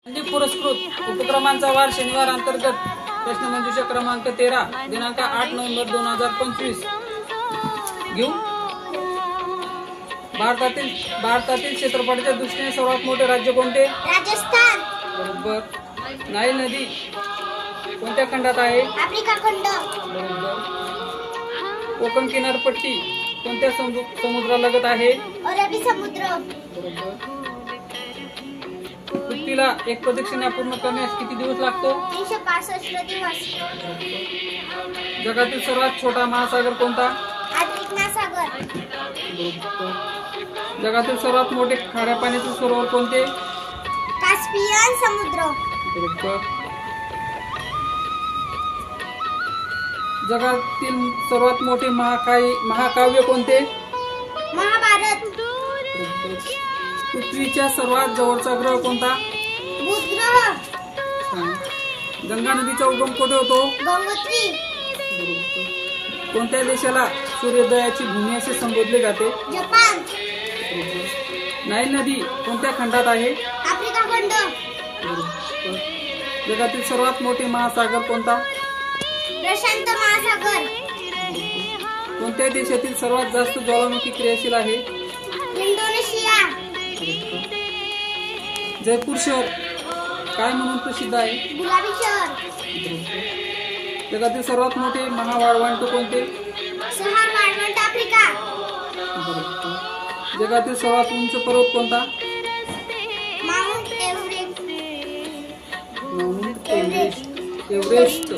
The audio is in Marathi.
पुरस्कृत उपक्रमांचा वार शनिवार अंतर्गत प्रश्नमंजुषा क्रमांक 13 दिनांक 8 नोव्हेंबर 2025 घेऊ। भारतातील क्षेत्रफळाच्या दृष्टीने सर्वात मोठे राज्य कोणते? राजस्थान। बरोबर। नाईल नदी कोणत्या खंडात आहे? आफ्रिका खंड। बरोबर। कोकण किनारपट्टी कोणत्या समुद्रालगत आहे? अरबी समुद्र। बरोबर। पृथ्वीला एक प्रदक्षिणा पूर्ण करण्यास किती दिवस लागतो? 365 दिवस। जगातील सर्वात छोटा महासागर कोणता? आर्क्टिक महासागर। जगातील सर्वात मोठे खाऱ्या पाण्याचे सरोवर कोणते? कास्पियन समुद्र। जगातील सर्वात मोठे महाकाव्य कोणते? महाभारत। पृथ्वीच्या सर्वात जवळचा ग्रह कोणता? बुध ग्रह। गंगा नदीचा उगम कुठे होतो? गंगोत्री। कोणत्या देशाला सूर्योदयाची भूमी असे संबोधले जाते? जपान। नाईल नदी कोणत्या खंडात आहे? आफ्रिका खंड। जगातील सर्वात मोठे महासागर कोणता? प्रशांत महासागर। कोणत्या देशातील सर्वात जास्त ज्वालामुखी क्रियाशील आहे? इंडोनेशिया। जयपूर शहर काय म्हणून प्रसिद्ध आहे? गुलाबी शहर। जगातील सर्वात मोठे महावाळवंट कोणते? सहारा वाळवंट आफ्रिका। जगातील सर्वात उंच पर्वत कोणता? Mount Everest. एव्हरेस्ट।